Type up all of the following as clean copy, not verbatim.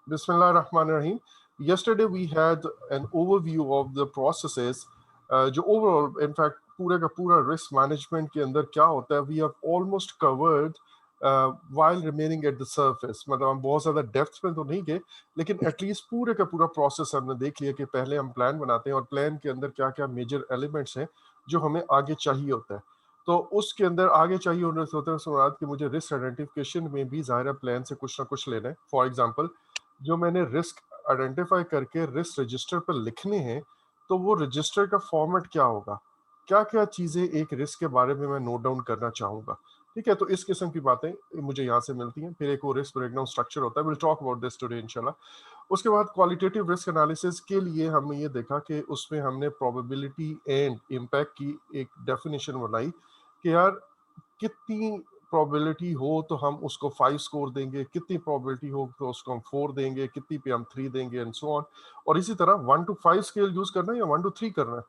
Bismillahirrahmanirrahim. Yesterday we had an overview of the processes जो overall in fact पूरे का पूरा risk management के अंदर क्या होता है we have almost covered while remaining at the surface. मतलब हम बहुत ज़्यादा डेप्थ में तो नहीं गए लेकिन एटलीस्ट पूरे का पूरा प्रोसेस हमने देख लिया कि पहले हम प्लान बनाते हैं और प्लान के अंदर क्या क्या मेजर एलिमेंट्स हैं जो हमें आगे चाहिए होता है। तो उसके अंदर आगे चाहिए होते हैं सुनात कि मुझे रिस्क आइडेंटिफिकेशन में भी ज़ाहिर प्लान से कुछ ना कुछ लेना है। फॉर एग्जांपल जो मैंने रिस्क आइडेंटिफाई करके रिस्क रजिस्टर पर लिखने हैं तो वो रजिस्टर का फॉर्मेट क्या होगा, क्या क्या चीज़ें एक रिस्क के बारे में मैं नोट डाउन करना चाहूँगा। ठीक है, तो इस किस्म की बातें मुझे यहाँ से मिलती हैं। फिर एक वो रिस्क ब्रेकडाउन स्ट्रक्चर होता है, will talk about this today इंशाल्लाह। उसके बाद क्वालिटेटिव रिस्क एनालिसिस के लिए हमने ये देखा कि उसमें हमने प्रोबेबिलिटी एंड इम्पैक्ट की एक डेफिनेशन बनाई कि यार कितनी प्रोबेबिलिटी हो तो हम उसको 5 स्कोर देंगे, कितनी प्रोबेबिलिटी हो तो उसको हम 4 देंगे, कितनी पे हम 3 देंगे एंड सो ऑन। और इसी तरह 1 टू 5 स्केल यूज करना है या 1 टू 3 करना है।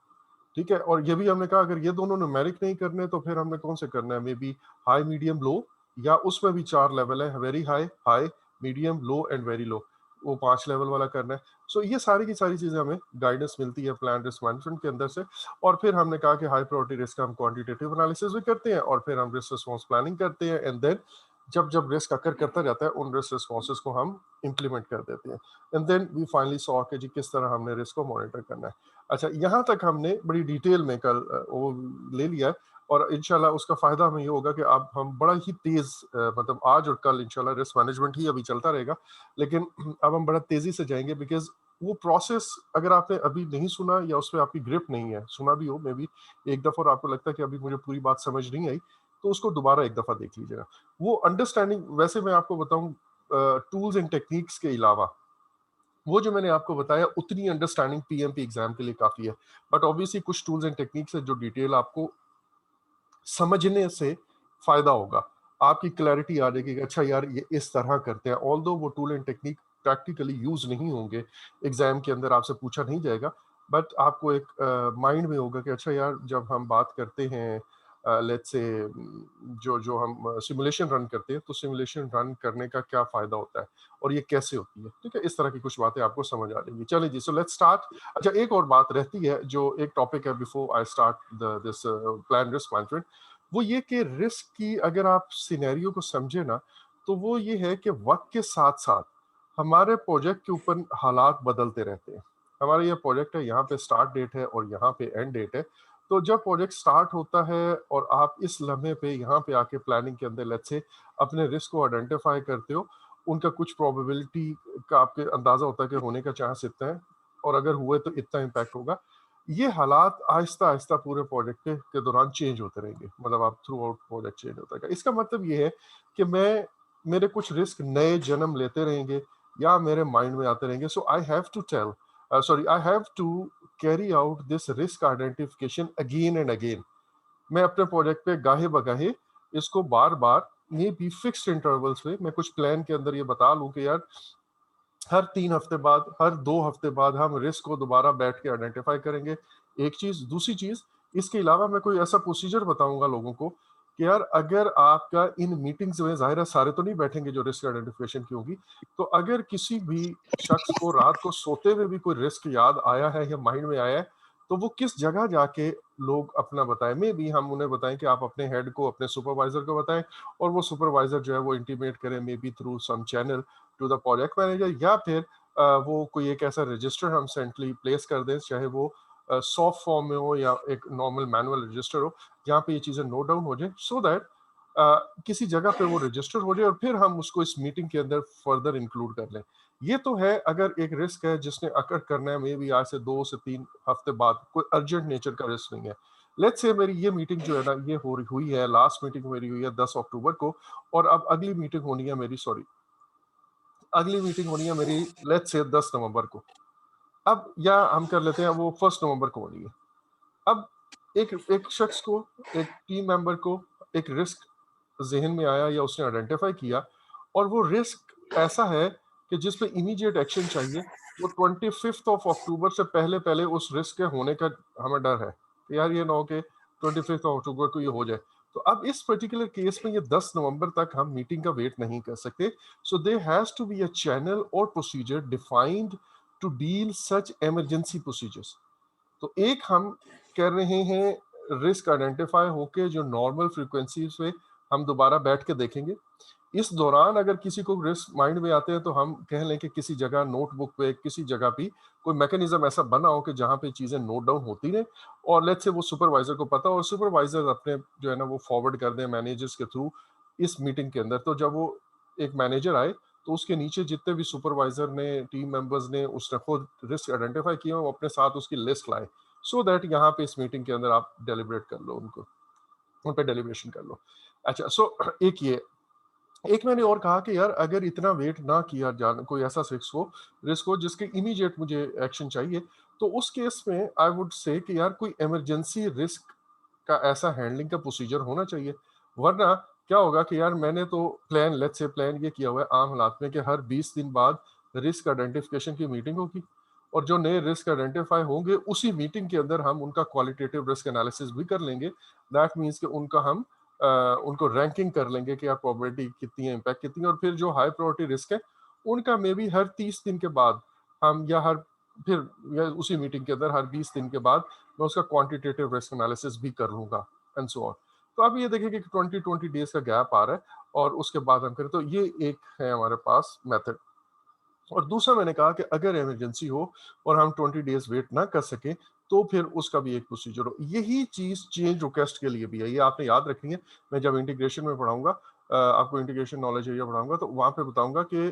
ठीक है, और ये भी हमने कहा अगर ये दोनों न्यूमेरिक नहीं करने तो फिर हमने कौन से करना है, may be high medium low, या उसमें भी 4 लेवल है, very high, high, medium, low and very low, वो 5 लेवल वाला करना है। सो ये सारी की सारी चीजें हमें गाइडेंस मिलती है प्लान रिस्क मैनेजमेंट के अंदर से। और फिर हमने कहा कि हाई प्रायोरिटी रिस्क का हम क्वांटिटेटिव एनालिसिस भी करते हैं और फिर हम रिस्क रिस्पॉन्स प्लानिंग करते हैं एंड देन जब जब रिस्क अकर करता जाता है उन रिस्क रिस्पॉन्सेज को हम इम्प्लीमेंट कर देते हैं and then we finally saw कि जी किस तरह हमने रिस्क को मॉनिटर करना है। अच्छा, यहाँ तक हमने बड़ी डिटेल में कल वो ले लिया है और इंशाल्लाह उसका फायदा हमें ये होगा कि अब हम बड़ा ही तेज मतलब आज और कल इंशाल्लाह रिस्क मैनेजमेंट ही अभी चलता रहेगा लेकिन अब हम बड़ा तेजी से जाएंगे बिकॉज वो प्रोसेस अगर आपने अभी नहीं सुना या उस पर आपकी ग्रिप नहीं है, सुना भी हो मे बी एक दफा और आपको लगता है कि अभी मुझे पूरी बात समझ नहीं आई, तो उसको दोबारा एक दफा देख लीजिएगा। वो अंडरस्टैंडिंग वैसे मैं आपको बताऊं टूल्स एंड टेक्निक्स के अलावा वो जो मैंने आपको बताया उतनी अंडरस्टैंडिंग पीएमपी एग्जाम के लिए काफी है। बट ऑब्वियसली कुछ टूल्स एंड टेक्निक्स है जो डिटेल आपको समझने से फायदा होगा, आपकी क्लैरिटी आ जाएगी कि अच्छा यार ये इस तरह करते हैं। ऑल दो वो tool and technique practically use नहीं होंगे, एग्जाम के अंदर आपसे पूछा नहीं जाएगा, बट आपको एक माइंड में होगा कि अच्छा यार जब हम बात करते हैं लेट्स से जो जो हम सिमुलेशन रन करते हैं तो सिमुलेशन रन करने का क्या फायदा होता है और ये कैसे होती है। ठीक है, इस तरह की कुछ बातें आपको समझ आ जाएंगी। चलिए जी, सो लेट्स स्टार्ट। अच्छा, एक और बात रहती है जो एक टॉपिक है before I start this plan risk management, वो ये कि रिस्क की अगर आप सिनेरियो को समझे ना तो वो ये है कि वक्त के साथ साथ हमारे प्रोजेक्ट के ऊपर हालात बदलते रहते हैं। हमारा ये प्रोजेक्ट है, यहाँ पे स्टार्ट डेट है और यहाँ पे एंड डेट है। तो जब प्रोजेक्ट स्टार्ट होता है और आप इस लम्हे पे यहाँ पे आके प्लानिंग के अंदर लेट्स से अपने रिस्क को आइडेंटिफाई करते हो, उनका कुछ प्रोबेबिलिटी का आपके अंदाजा होता है कि होने का चांस इतना है और अगर हुए तो इतना इम्पैक्ट होगा। ये हालात आहिस्ता आहिस्ता पूरे प्रोजेक्ट के दौरान चेंज होते रहेंगे, मतलब आप थ्रू आउट प्रोजेक्ट चेंज होता है। इसका मतलब ये है कि मेरे कुछ रिस्क नए जन्म लेते रहेंगे या मेरे माइंड में आते रहेंगे। So I have to tell sorry I have to carry out this risk identification again and again. मैं अपने प्रोजेक्ट पे गाहे बगाहे इसको बार बार, ये भी फिक्स्ड इंटरवल्स में मैं कुछ प्लान के अंदर ये बता लूं कि यार हर 3 हफ्ते बाद, हर 2 हफ्ते बाद हम रिस्क को दोबारा बैठ के आइडेंटिफाई करेंगे। एक चीज, दूसरी चीज, इसके अलावा मैं कोई ऐसा प्रोसीजर बताऊंगा लोगों को कि यार अगर आपका इन मीटिंग्स में, जाहिर है सारे तो नहीं बैठेंगे जो रिस्क आइडेंटिफिकेशन की होगी, तो अगर किसी भी शख्स को रात को सोते हुए भी कोई रिस्क याद आया है या माइंड में आया है तो वो किस जगह जाके लोग अपना बताएं। मे भी हम उन्हें बताएं कि आप अपने हेड को, अपने सुपरवाइजर को बताएं और वो सुपरवाइजर जो है वो इंटीमेट करें may be through some channel to the project manager, या फिर वो कोई एक ऐसा रजिस्टर हम सेंट्रली प्लेस कर दें, चाहे वो सॉफ्ट फॉर्म में हो या एक नॉर्मल मैनुअल रजिस्टर हो, जहाँ पे ये चीज़ें नोट डाउन हो जाए सो दैट किसी जगह पे वो रजिस्टर हो जाए और फिर हम उसको इस मीटिंग के अंदर फर्दर इंक्लूड कर लें। ये तो है अगर एक रिस्क है जिसने अकर करना है, मे बी आज से 2 से 3 हफ्ते बाद, कोई अर्जेंट नेचर का रिस्क नहीं है। लेट्स से मेरी ये मीटिंग जो है ना ये हो रही हुई है, लास्ट मीटिंग मेरी हुई है 10 अक्टूबर को और अब अगली मीटिंग होनी है मेरी, सॉरी अगली मीटिंग होनी है मेरी लेट्स से 10 नवंबर को। अब या हम कर लेते हैं वो 1 नवंबर को होनी है। अब एक एक शख्स को, एक टीम मेंबर को एक रिस्क जहन में आया या उसने आइडेंटिफाई किया और वो रिस्क ऐसा है कि जिस पे इमीडिएट एक्शन चाहिए, वो 25 अक्टूबर से पहले पहले उस रिस्क के होने का हमें डर है कि यार ये ना हो कि 25 अक्टूबर को ये हो जाए। तो अब इस पर्टिकुलर केस में ये 10 नवंबर तक हम मीटिंग का वेट नहीं कर सकते। So there has to be a channel और procedure defined to deal such emergency procedures. तो एक हम कर रहे हैं रिस्क आइडेंटिफाई होके जो नॉर्मल फ्रीक्वेंसीज पे हम दोबारा बैठ के देखेंगे। इस दौरान अगर किसी को रिस्क माइंड में आते हैं तो हम कह लें कि किसी जगह नोटबुक पे किसी जगह भी कोई मैकेनिज्म ऐसा बना हो कि जहाँ पे चीज़ें नोट डाउन होती रहे, और लेट्स से वो सुपरवाइजर को पता हो और सुपरवाइजर अपने जो है ना वो फॉरवर्ड कर दें मैनेजर्स के थ्रू इस मीटिंग के अंदर। तो जब वो एक मैनेजर आए तो उसके नीचे जितने भी सुपरवाइजर ने टीम मेंबर्स ने उसने खुद रिस्क आइडेंटिफाई किए वो अपने साथ उसकी लिस्ट लाए, सो दैट यहाँ पे इस मीटिंग के अंदर आप डेलिब्रेट कर लो उनको, उन पे डेलिब्रेशन कर लो। अच्छा, सो एक ये, एक मैंने और कहा कि यार अगर इतना वेट ना किया जाना, कोई ऐसा रिस्क हो जिसके इमीडिएट मुझे एक्शन चाहिए, तो उस केस में आई वुड से कि यार कोई इमरजेंसी रिस्क का ऐसा हैंडलिंग का प्रोसीजर होना चाहिए। वरना क्या होगा कि यार मैंने तो प्लान, लेट्स से प्लान ये किया हुआ है आम हालात में कि हर 20 दिन बाद रिस्क आइडेंटिफिकेशन की मीटिंग होगी, और जो नए रिस्क आइडेंटिफाई होंगे उसी मीटिंग के अंदर हम उनका क्वालिटेटिव रिस्क एनालिसिस भी कर लेंगे। दैट मीन्स कि उनका हम उनको रैंकिंग कर लेंगे कि यार प्रोबेबिलिटी कितनी है, इम्पैक्ट कितनी है, और फिर जो हाई प्रायोरिटी रिस्क है उनका मे बी हर 30 दिन के बाद हम, या हर फिर या उसी मीटिंग के अंदर हर 20 दिन के बाद मैं उसका क्वांटिटेटिव रिस्क एनालिसिस भी कर लूंगा एंड सो ऑन। तो आप ये देखें कि 20-20 डेज का गैप आ रहा है और उसके बाद हम करें, तो ये एक है हमारे पास मेथड। और दूसरा मैंने कहा कि अगर इमरजेंसी हो और हम 20 डेज वेट ना कर सके तो फिर उसका भी एक प्रोसीजर हो। यही चीज चेंज रिक्वेस्ट के लिए भी है, ये आपने याद रखनी है। मैं जब इंटीग्रेशन में पढ़ाऊंगा, आपको इंटीग्रेशन नॉलेज एरिया पढ़ाऊंगा तो वहां पे बताऊंगा कि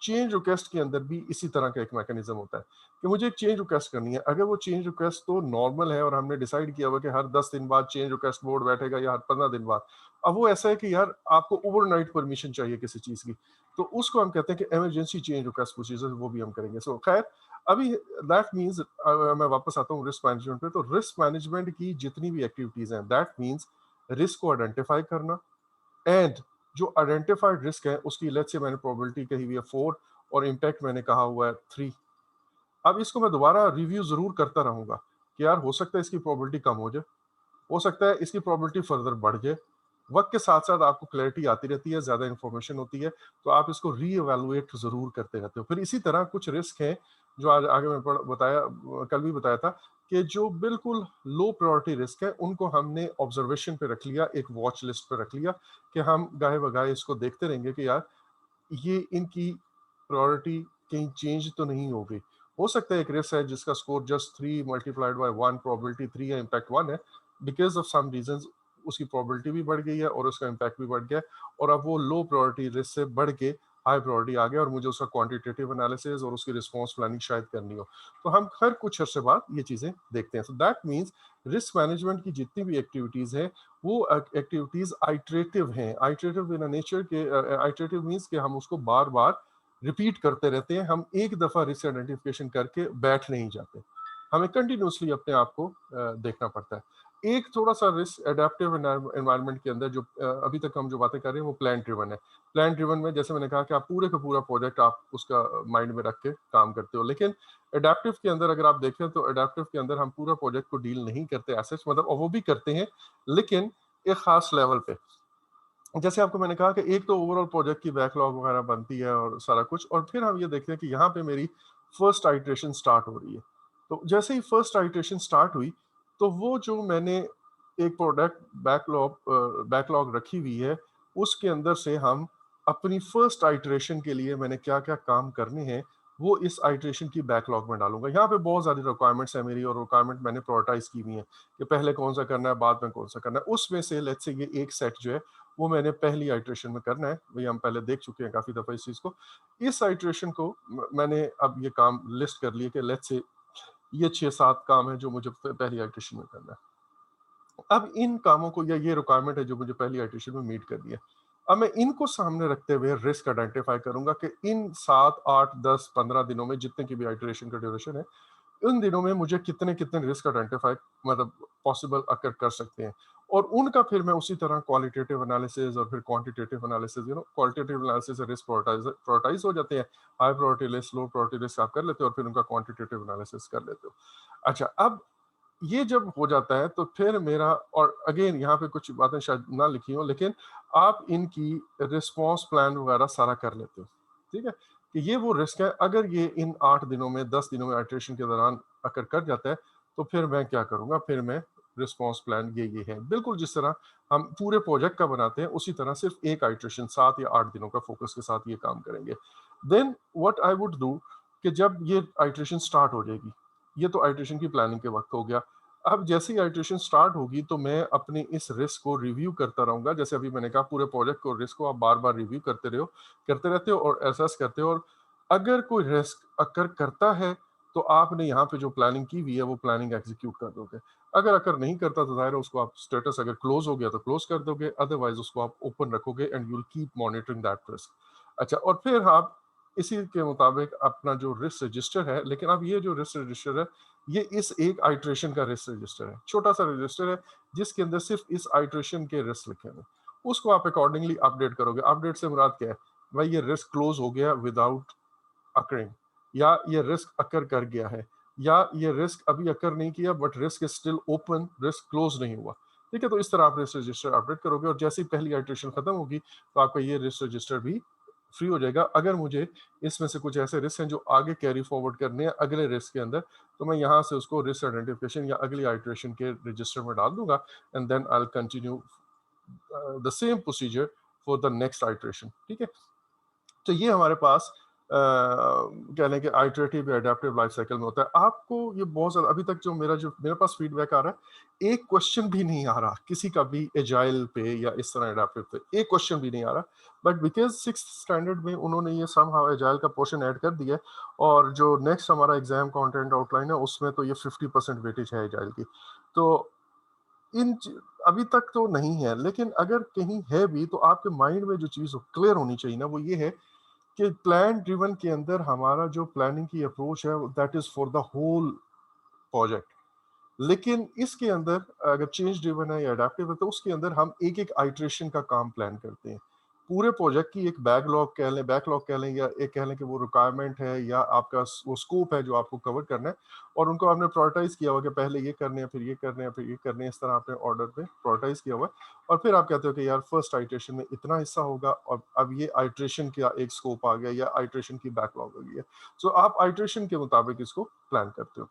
चेंज रिक्वेस्ट के अंदर भी इसी तरह का एक मैकेनिज्म होता है कि मुझे एक चेंज रिक्वेस्ट करनी है। अगर वो चेंज रिक्वेस्ट तो नॉर्मल है और हमने डिसाइड किया हुआ कि हर 10 दिन बाद चेंज रिक्वेस्ट बोर्ड बैठेगा या हर 15 दिन बाद, अब वो ऐसा है कि यार आपको ओवरनाइट परमिशन चाहिए किसी चीज की, तो उसको हम कहते हैं कि इमरजेंसी चेंज रिक्वेस्ट प्रोसीजर, वो भी हम करेंगे। सो खैर, अभी दैट मींस मैं वापस आता हूँ रिस्क मैनेजमेंट पे। तो रिस्क मैनेजमेंट की जितनी भी एक्टिविटीज हैं दैट मींस रिस्क को आइडेंटिफाई करना, एंड जो आइडेंटिफाइड रिस्क है उसकी, लेट्स से मैंने प्रोबेबिलिटी कही हुई है 4 और इम्पैक्ट मैंने कहा हुआ है 3। अब इसको मैं दोबारा रिव्यू जरूर करता रहूंगा कि यार हो सकता है इसकी प्रोबेबिलिटी कम हो जाए, हो सकता है इसकी प्रोबेबिलिटी फर्दर बढ़ जाए। वक्त के साथ साथ आपको क्लैरिटी आती रहती है, ज्यादा इंफॉर्मेशन होती है, तो आप इसको री एवेलुएट जरूर करते रहते हो। फिर इसी तरह कुछ रिस्क हैं जो आज आगे मैं बताया, कल भी बताया था कि जो बिल्कुल लो प्रायोरिटी रिस्क है उनको हमने ऑब्जर्वेशन पे रख लिया, एक वॉच लिस्ट पे रख लिया कि हम गाहे बगाहे इसको देखते रहेंगे कि यार ये इनकी प्रायोरिटी कहीं चेंज तो नहीं हो गई। हो सकता है एक रिस्क है जिसका score just 3 multiplied by 1, probability 3 है, इम्पैक्ट 1 है, बिकॉज ऑफ सम रीजंस उसकी प्रोबेबिलिटी भी बढ़ गई है और उसका इम्पैक्ट भी बढ़ गया है, और अब वो लो प्रायोरिटी रिस्क से बढ़ के हाई प्रायोरिटी आ गया और मुझे उसका क्वांटिटेटिव एनालिसिस और उसकी रिस्पॉन्स प्लानिंग शायद करनी हो। तो हम हर कुछ अर्से बाद ये चीजें देखते हैं। So that means risk management की जितनी भी एक्टिविटीज हैं वो एक्टिविटीज आइटरेटिव हैं। आइटरेटिव इन नेचर के, आइटरेटिव मींस कि हम उसको बार बार रिपीट करते रहते हैं, हम एक दफा रिस्क आइडेंटिफिकेशन करके बैठ नहीं जाते, हमें कंटिन्यूसली अपने आप को देखना पड़ता है। एक थोड़ा सा रिस्क एडेप्टिव एनवायरनमेंट के अंदर जो अभी तक हम जो बातें कर रहे हैं वो प्लान ड्रिवन है। प्लान ड्रिवन में जैसे मैंने कहा कि आप पूरे का पूरा प्रोजेक्ट आप उसका माइंड में रख के काम करते हो, लेकिन एडेप्टिव के अंदर अगर आप देखें तो एडेप्टिव के अंदर हम पूरा प्रोजेक्ट को डील नहीं करते ऐसे, मतलब और वो भी करते हैं लेकिन एक खास लेवल पे। जैसे आपको मैंने कहा कि एक तो ओवरऑल प्रोजेक्ट की बैकलॉग वगैरह बनती है और सारा कुछ, और फिर हम ये देखते हैं कि यहाँ पे मेरी फर्स्ट आइट्रेशन स्टार्ट हो रही है। तो जैसे ही फर्स्ट आइट्रेशन स्टार्ट हुई तो वो जो मैंने एक प्रोडक्ट बैकलॉग बैकलॉग रखी हुई है उसके अंदर से हम अपनी फर्स्ट आइट्रेशन के लिए मैंने क्या क्या काम करने हैं वो इस आइट्रेशन की बैकलॉग में डालूंगा। यहाँ पे बहुत सारी रिक्वायरमेंट्स है मेरी, और रिक्वायरमेंट मैंने प्रोटाइज की हुई है कि पहले कौन सा करना है बाद में कौन सा करना है। उसमें से लेट्स से ये एक सेट जो है वो मैंने पहली आइट्रेशन में करना है, वही हम पहले देख चुके हैं काफी दफा इस चीज को। इस आइट्रेशन को मैंने अब ये काम लिस्ट कर लिए कि लेट्स से ये 6-7 काम है जो मुझे पहली आइट्रेशन में करना है। अब इन कामों को, या ये रिक्वायरमेंट है जो मुझे पहली आइट्रेशन में मीट करनी है, अब मैं इनको सामने रखते हुए रिस्क आइडेंटिफाई करूंगा कि इन 7, 8, 10, 15 दिनों में जितने की भी आइट्रेशन का ड्यूरेशन है उन दिनों में मुझे कितने कितने रिस्क आइडेंटिफाई मतलब पॉसिबल अकर कर सकते हैं, और उनका फिर मैं उसी तरह क्वालिटेटिव एनालिसिस और फिर क्वांटिटेटिव एनालिसिस, क्वालिटेटिव एनालिसिस से रिस्क प्रोटाइज हो जाते हैं, high priority list low priority list आप कर लेते हो और फिर उनका क्वांटिटेटिव एनालिसिस कर लेते हो। अच्छा, अब ये जब हो जाता है तो फिर मेरा, और अगेन यहाँ पे कुछ बातें शायद ना लिखी हो, लेकिन आप इनकी रिस्पॉन्स प्लान वगैरह सारा कर लेते हो, ठीक है, कि ये वो रिस्क है, अगर ये इन 8 दिनों में 10 दिनों में आइट्रेशन के दौरान अगर कर जाता है तो फिर मैं क्या करूंगा, फिर मैं रिस्पॉन्स प्लान ये है, बिल्कुल जिस तरह हम पूरे प्रोजेक्ट का बनाते हैं उसी तरह सिर्फ एक आइट्रेशन 7 या 8 दिनों का फोकस के साथ ये काम करेंगे। Then what I would do, कि जब ये आइट्रेशन स्टार्ट हो जाएगी, ये तो आइट्रेशन की प्लानिंग के वक्त हो गया, अब जैसे ही आइट्रेशन स्टार्ट होगी तो मैं अपने इस रिस्क को रिव्यू करता रहूंगा, जैसे अभी मैंने कहा पूरे प्रोजेक्ट को रिस्क को आप बार बार रिव्यू करते रहते हो और एसेस करते हो, और अगर कोई रिस्क अकर करता है तो आपने यहाँ पे जो प्लानिंग की हुई है वो प्लानिंग एग्जीक्यूट कर दोगे, अगर अकर नहीं करता तो जाहिर है उसको आप स्टेटस, अगर क्लोज हो गया तो क्लोज कर दोगे, अदरवाइज उसको आप ओपन रखोगे and you will keep monitoring that risk. अच्छा, और फिर आप इसी के मुताबिक अपना जो रिस्क रजिस्टर है, लेकिन अब ये जो रिस्क रजिस्टर है ये इस एक आइट्रेशन का रिस्क रजिस्टर है, छोटा सा रजिस्टर है जिसके अंदर सिर्फ इस आइट्रेशन के रिस्क लिखे हुए, उसको आप अकॉर्डिंगली अपडेट करोगे। अपडेट से मुराद क्या है, भाई ये रिस्क क्लोज हो गया विदाउट अकरिंग, या ये रिस्क अकर कर गया है, या ये रिस्क अभी अकर नहीं किया but risk is still open, risk close नहीं हुआ, ठीक है। तो इस तरह आप रिस्क रजिस्टर अपडेट करोगे और जैसे ही पहली आइट्रेशन खत्म होगी तो आपका ये रिस्क रजिस्टर भी फ्री हो जाएगा। अगर मुझे इसमें से कुछ ऐसे रिस्क हैं जो आगे कैरी फॉरवर्ड करने हैं अगले रिस्क के अंदर, तो मैं यहाँ से उसको रिस्क आइडेंटिफिकेशन या अगली आइट्रेशन के रजिस्टर में डाल दूंगा and then I will continue the same procedure for the next iteration, ठीक है। तो ये हमारे पास कह लें कि आइटरेटिव या एडेप्टिव लाइफ साइकिल में होता है। आपको ये बहुत ज़्यादा, अभी तक जो मेरे पास फीडबैक आ रहा है, एक क्वेश्चन भी नहीं आ रहा किसी का भी एजाइल पे या इस तरह एडेप्टिव पे, एक क्वेश्चन भी नहीं आ रहा, बट बिकॉज 6th स्टैंडर्ड में उन्होंने ये समहाउ एजाइल का पोर्शन ऐड कर दिया है, और जो नेक्स्ट हमारा एग्जाम कंटेंट आउटलाइन है उसमें तो ये 50% वेटेज है एजाइल की। तो इन अभी तक तो नहीं है, लेकिन अगर कहीं है भी तो आपके माइंड में जो चीज़ क्लियर होनी चाहिए ना, वो ये है कि प्लान ड्रिवन के अंदर हमारा जो प्लानिंग की अप्रोच है that is for the whole project, लेकिन इसके अंदर अगर चेंज ड्रिवन है या अडेप्टिव है तो उसके अंदर हम एक एक आइट्रेशन का काम प्लान करते हैं। पूरे प्रोजेक्ट की एक बैकलॉग कह लें या एक कह लें कि वो रिक्वायरमेंट है या आपका वो स्कोप है जो आपको कवर करना है, और उनको आपने प्रायोरिटाइज किया हुआ कि पहले ये करने हैं, फिर ये करने हैं, फिर ये करने हैं, इस तरह आपने ऑर्डर पे प्रायोरिटाइज किया हुआ है, और फिर आप कहते हो कि यार फर्स्ट आइट्रेशन में इतना हिस्सा होगा और अब ये आइट्रेशन का एक स्कोप आ गया या आइट्रेशन की बैकलॉग आ गई है। सो आप आइट्रेशन के मुताबिक इसको प्लान करते हो।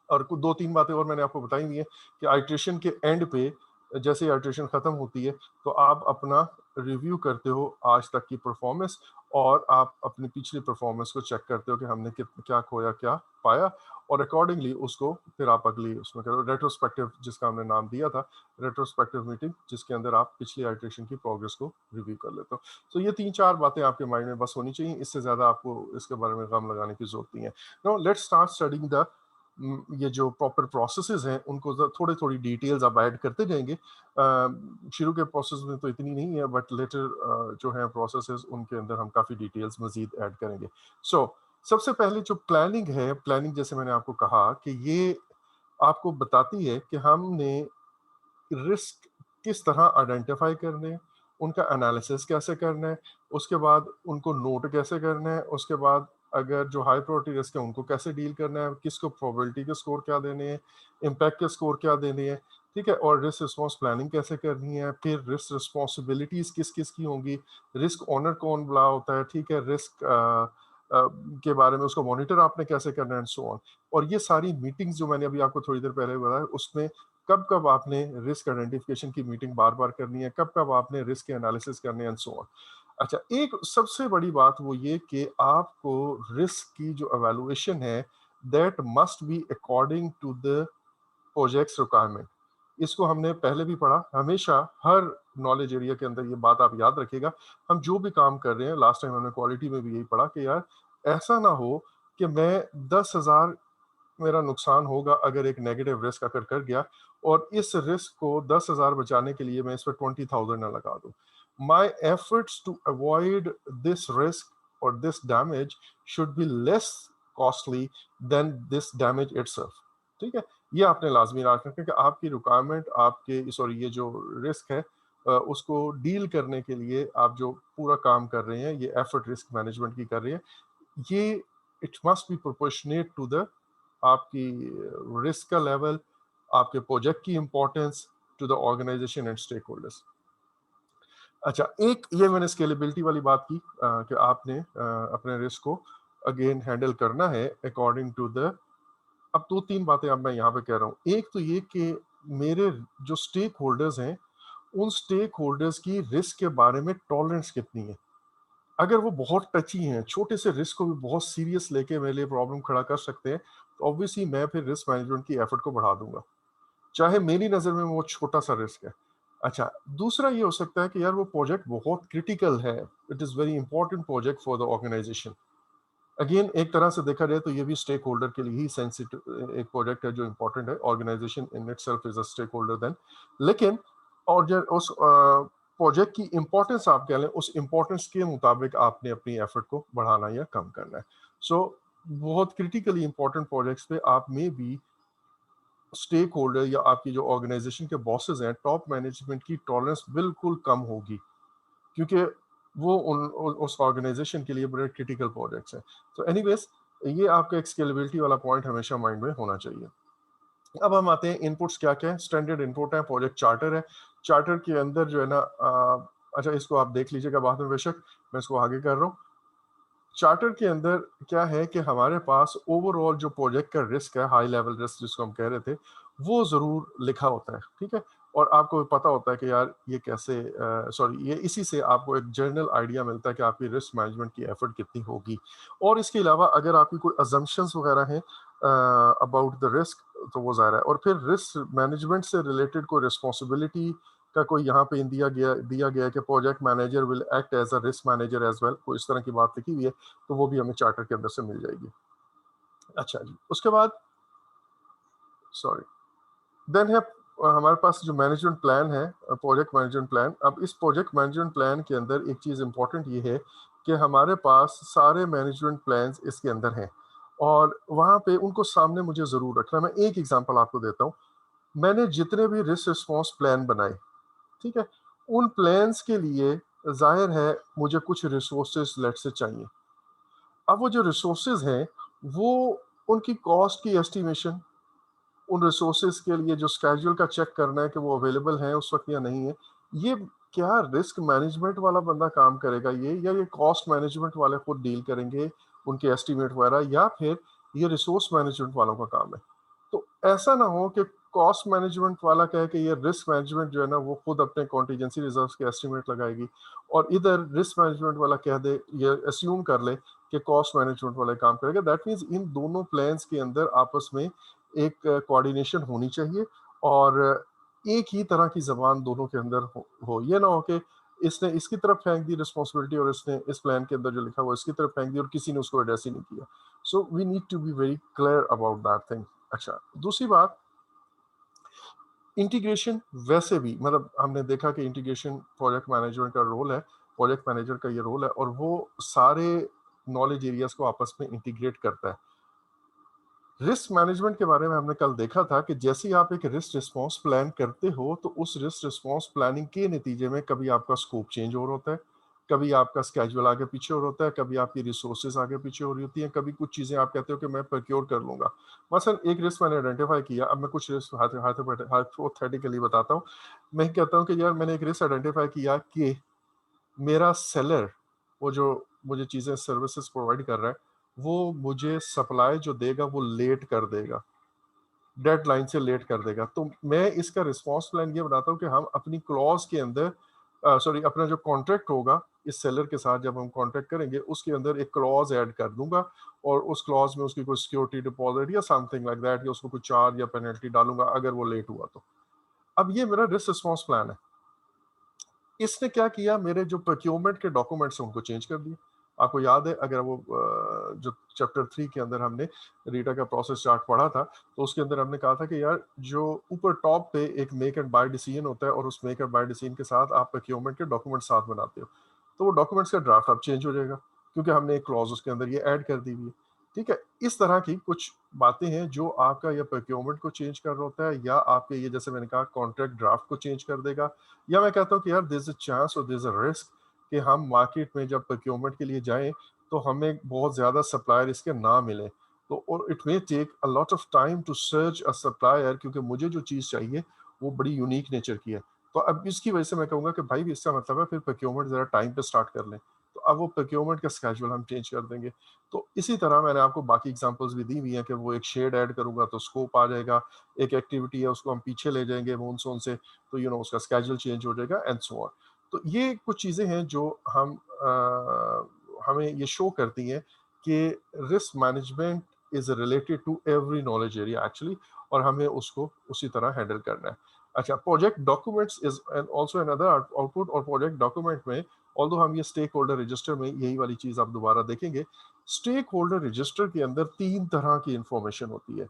और कुछ 2-3 बातें और मैंने आपको बताई हुई है कि आइट्रेशन के एंड पे जैसे आइट्रेशन खत्म होती है तो आप अपना रिव्यू करते हो आज तक की परफॉर्मेंस, और आप अपनी पिछली परफॉर्मेंस को चेक करते हो कि हमने क्या खोया क्या पाया, और अकॉर्डिंगली उसको फिर आप अगली उसमें करो रेट्रोस्पेक्टिव, जिसका हमने नाम दिया था रेट्रोस्पेक्टिव मीटिंग, जिसके अंदर आप पिछली आइट्रेशन की प्रोग्रेस को रिव्यू कर लेते हो। तो ये 3-4 बातें आपके माइंड में बस होनी चाहिए, इससे ज़्यादा आपको इसके बारे में गम लगाने की जरूरत नहीं है। Now let's start studying the ये जो प्रॉपर प्रोसेसेस हैं उनको थोड़ी थोड़ी डिटेल्स आप ऐड करते जाएंगे। शुरू के प्रोसेस में तो इतनी नहीं है, बट लेटर जो है प्रोसेसेस उनके अंदर हम काफ़ी डिटेल्स मजीद ऐड करेंगे। सो सबसे पहले जो प्लानिंग है, प्लानिंग जैसे मैंने आपको कहा कि ये आपको बताती है कि हमने रिस्क किस तरह आइडेंटिफाई करने हैं, उनका एनालिसिस कैसे करना है, उसके बाद उनको नोट कैसे करना है, उसके बाद अगर जो हाई प्रायोरिटी रिस्क है उनको कैसे डील करना है, किसको प्रोबेबिलिटी के स्कोर क्या देने हैं, इम्पैक्ट के स्कोर क्या देने हैं, ठीक है, और रिस्क रिस्पॉन्स प्लानिंग कैसे करनी है, फिर रिस्क रिस्पॉन्सिबिलिटीज किस किस की होंगी, रिस्क ऑनर कौन बुला होता है, ठीक है, रिस्क के बारे में उसको मॉनिटर आपने कैसे करना है एंड सो ऑन। और ये सारी मीटिंग्स जो मैंने अभी आपको थोड़ी देर पहले बताया उसमें कब कब आपने रिस्क आइडेंटिफिकेशन की मीटिंग बार बार करनी है, कब कब आपने रिस्क के एनालिसिस करने एंड सो ऑन। अच्छा, एक सबसे बड़ी बात वो ये कि आपको रिस्क की जो एवेलुएशन है that must be according to the project's requirement. इसको हमने पहले भी पढ़ा, हमेशा हर नॉलेज एरिया के अंदर ये बात आप याद रखिएगा। हम जो भी काम कर रहे हैं, लास्ट टाइम हमने क्वालिटी में भी यही पढ़ा कि यार ऐसा ना हो कि मैं 10,000 मेरा नुकसान होगा अगर एक नेगेटिव रिस्क अगर कर गया, और इस रिस्क को 10,000 बचाने के लिए मैं इस पर 20,000 ना लगा दूं। My efforts to avoid this risk और this damage should be less costly than this damage itself, ठीक है। ये आपने लाजमी याद रखना कि आपकी रिक्वायरमेंट, आपके सॉरी ये जो रिस्क है उसको डील करने के लिए आप जो पूरा काम कर रहे हैं, ये एफर्ट रिस्क मैनेजमेंट की कर रहे हैं, ये it must be proportionate to the आपकी रिस्क का लेवल, आपके प्रोजेक्ट की importance to the organisation and stakeholders. अच्छा, एक ये मैंने स्केलेबिलिटी वाली बात की कि आपने अपने रिस्क को अगेन हैंडल करना है अकॉर्डिंग टू द, अब दो तीन बातें अब मैं यहाँ पे कह रहा हूँ। एक तो ये कि मेरे जो स्टेक होल्डर्स हैं, उन स्टेक होल्डर्स की रिस्क के बारे में टॉलरेंस कितनी है। अगर वो बहुत टची हैं, छोटे से रिस्क को भी बहुत सीरियस लेके मेरे लिए प्रॉब्लम खड़ा कर सकते हैं, तो ऑब्वियसली मैं फिर रिस्क मैनेजमेंट की एफर्ट को बढ़ा दूंगा, चाहे मेरी नज़र में वो छोटा सा रिस्क है। अच्छा, दूसरा ये हो सकता है कि यार वो प्रोजेक्ट बहुत क्रिटिकल है, it is very important project for the organisation. Again एक तरह से देखा जाए तो ये भी स्टेक होल्डर के लिए ही सेंसिटिव एक प्रोजेक्ट है जो इंपॉर्टेंट है, organisation in itself is a stakeholder then. लेकिन और जो उस प्रोजेक्ट की इंपॉर्टेंस आप कह लें, उस इंपॉर्टेंस के मुताबिक आपने अपनी एफर्ट को बढ़ाना या कम करना है। सो बहुत क्रिटिकली इंपॉर्टेंट प्रोजेक्ट्स पे आप में भी स्टेक होल्डर या आपकी जो ऑर्गेनाइजेशन के बॉसेस हैं, टॉप मैनेजमेंट की टॉलरेंस बिल्कुल कम होगी, क्योंकि वो उस ऑर्गेनाइजेशन के लिए बड़े क्रिटिकल प्रोजेक्ट्स हैं। तो एनीवेज, ये आपका एक स्केलेबिलिटी वाला पॉइंट हमेशा माइंड में होना चाहिए। अब हम आते हैं इनपुट्स क्या क्या है। स्टैंडर्ड इनपुट है, प्रोजेक्ट चार्टर है। चार्टर के अंदर जो है ना, अच्छा इसको आप देख लीजिएगा बाद में, बेशक मैं इसको आगे कर रहा हूँ। चार्टर के अंदर क्या है कि हमारे पास ओवरऑल जो प्रोजेक्ट का रिस्क है, हाई लेवल रिस्क जिसको हम कह रहे थे, वो जरूर लिखा होता है, ठीक है। और आपको पता होता है कि यार ये कैसे, सॉरी, ये इसी से आपको एक जनरल आइडिया मिलता है कि आपकी रिस्क मैनेजमेंट की एफर्ट कितनी होगी। और इसके अलावा अगर आपकी कोई अजम्पशंस वगैरह हैं अबाउट द रिस्क, तो वो ज़ाहिर है। और फिर रिस्क मैनेजमेंट से रिलेटेड कोई रिस्पॉन्सिबिलिटी का कोई यहाँ पे दिया गया है कि project manager will act as a risk manager as well, कोई इस तरह की बात लिखी हुई है, तो वो भी हमें चार्टर के अंदर से मिल जाएगी। अच्छा जी, उसके बाद सॉरी, देन है हमारे पास जो मैनेजमेंट प्लान है, प्रोजेक्ट मैनेजमेंट प्लान। अब इस प्रोजेक्ट मैनेजमेंट प्लान के अंदर एक चीज़ इंपॉर्टेंट ये है कि हमारे पास सारे मैनेजमेंट प्लान्स इसके अंदर हैं, और वहाँ पे उनको सामने मुझे ज़रूर रखना। मैं एक एग्जांपल आपको देता हूँ। मैंने जितने भी रिस्क रिस्पॉन्स प्लान बनाए, ठीक है, उन प्लान्स के लिए जाहिर है मुझे कुछ रिसोर्सेज लेट से चाहिए। अब वो जो रिसोर्सेज हैं, वो उनकी कॉस्ट की एस्टिमेशन, उन रिसोर्सेज के लिए जो स्केड्यूल का चेक करना है कि वो अवेलेबल हैं उस वक्त या नहीं है, ये क्या रिस्क मैनेजमेंट वाला बंदा काम करेगा ये, या ये कॉस्ट मैनेजमेंट वाले खुद डील करेंगे उनके एस्टिमेट वगैरह, या फिर ये रिसोर्स मैनेजमेंट वालों का काम है। तो ऐसा ना हो कि कॉस्ट मैनेजमेंट वाला कहे कि ये रिस्क मैनेजमेंट जो है ना वो खुद अपने कॉन्टीजेंसी रिजर्व्स के एस्टिमेट लगाएगी, और इधर रिस्क मैनेजमेंट वाला कह दे, ये अस्यूम कर ले कि कॉस्ट मैनेजमेंट वाला काम करेगा। दैट मीन्स इन दोनों प्लान्स के अंदर आपस में एक कोऑर्डिनेशन होनी चाहिए, और एक ही तरह की जबान दोनों के अंदर हो। ये ना हो कि इसने इसकी तरफ फेंक दी रिस्पॉन्सिबिलिटी, और इसने इस प्लान के अंदर जो लिखा हुआ इसकी तरफ फेंक दी, और किसी ने उसको एड्रेस ही नहीं किया। So we need to be very clear about that thing. अच्छा, दूसरी बात, इंटीग्रेशन। वैसे भी मतलब हमने देखा कि इंटीग्रेशन प्रोजेक्ट मैनेजमेंट का रोल है, प्रोजेक्ट मैनेजर का ये रोल है, और वो सारे नॉलेज एरियाज को आपस में इंटीग्रेट करता है। रिस्क मैनेजमेंट के बारे में हमने कल देखा था कि जैसे ही आप एक रिस्क रिस्पॉन्स प्लान करते हो, तो उस रिस्क रिस्पॉन्स प्लानिंग के नतीजे में कभी आपका स्कोप चेंज हो रहा होता है, कभी आपका स्केड्यूल आगे पीछे हो रहा होता है, कभी आपकी रिसोर्सेज आगे पीछे हो रही होती हैं, कभी कुछ चीज़ें आप कहते हो कि मैं प्रोक्योर कर लूंगा। मसलन एक रिस्क मैंने आइडेंटिफाई किया, अब मैं कुछ रिस्क हाइपोथेटिकली बताता हूँ। मैं कहता हूँ कि यार मैंने एक रिस्क आइडेंटिफाई किया कि मेरा सेलर, वो जो मुझे चीज़ें सर्विसेज प्रोवाइड कर रहा है, वो मुझे सप्लाई जो देगा वो लेट कर देगा, डेडलाइन से लेट कर देगा। तो मैं इसका रिस्पॉन्स प्लान ये बनाता हूँ कि हम अपनी क्लॉज के अंदर, सॉरी, अपना जो कॉन्ट्रैक्ट होगा इस सेलर के साथ जब हम कॉन्ट्रैक्ट करेंगे, उसके अंदर एक क्लॉज ऐड कर दूंगा, और उस क्लॉज में उसकी कोई सिक्योरिटी डिपॉजिट या समथिंग लाइक दैट, या उसको कुछ चार्ज या पेनल्टी डालूंगा अगर वो लेट हुआ तो। अब ये मेरा रिस्क रिस्पॉन्स प्लान है। इसने क्या किया, मेरे जो प्रोक्योरमेंट के डॉक्यूमेंट्स हैं उनको चेंज कर दिए। आपको याद है, अगर वो जो चैप्टर 3 के अंदर हमने रीटा का प्रोसेस चार्ट पढ़ा था, तो उसके अंदर हमने कहा था कि यार जो ऊपर टॉप पे एक मेक एंड बाय डिसीजन होता है, और उस मेक एंड बाय डिसीजन के साथ आप प्रोक्योरमेंट के डॉक्यूमेंट साथ बनाते हो, तो वो डॉक्यूमेंट्स का ड्राफ्ट अब चेंज हो जाएगा, क्योंकि हमने एक क्लॉज उसके अंदर ये ऐड कर दी हुई है। ठीक है, इस तरह की कुछ बातें हैं जो आपका या प्रोक्योरमेंट को चेंज कर रहा होता है, या आपके ये जैसे मैंने कहा कॉन्ट्रैक्ट ड्राफ्ट को चेंज कर देगा, या मैं कहता हूँ कि यार दिस अ चांस और दिस अ रिस्क कि हम मार्केट में जब प्रोक्योरमेंट के लिए जाएं, तो हमें बहुत ज़्यादा सप्लायर इसके ना मिले, तो और it may take a lot of time to search a supplier, क्योंकि मुझे जो चीज़ चाहिए वो बड़ी यूनिक नेचर की है। तो अब इसकी वजह से मैं कहूँगा कि भाई इसका मतलब है फिर प्रोक्योरमेंट ज़रा टाइम पे स्टार्ट कर लें। तो अब वो प्रोक्योरमेंट का स्केड्यूल हम चेंज कर देंगे। तो इसी तरह मैंने आपको बाकी एग्जांपल्स भी दी हुई हैं कि वो एक शेड ऐड करूँगा तो स्कोप आ जाएगा, एक एक्टिविटी है उसको हम पीछे ले जाएँगे मॉनसून से, तो उसका स्केड्यूल चेंज हो जाएगा एंड सो ऑन। तो ये कुछ चीज़ें हैं जो हमें ये शो करती हैं कि risk management is related to every knowledge area actually, और हमें उसको उसी तरह हैंडल करना है। अच्छा, project documents is and also another output, और प्रोजेक्ट डॉक्यूमेंट में ऑल्दो हम ये स्टेक होल्डर रजिस्टर में यही वाली चीज़ आप दोबारा देखेंगे। स्टेक होल्डर रजिस्टर के अंदर 3 तरह की इंफॉर्मेशन होती है।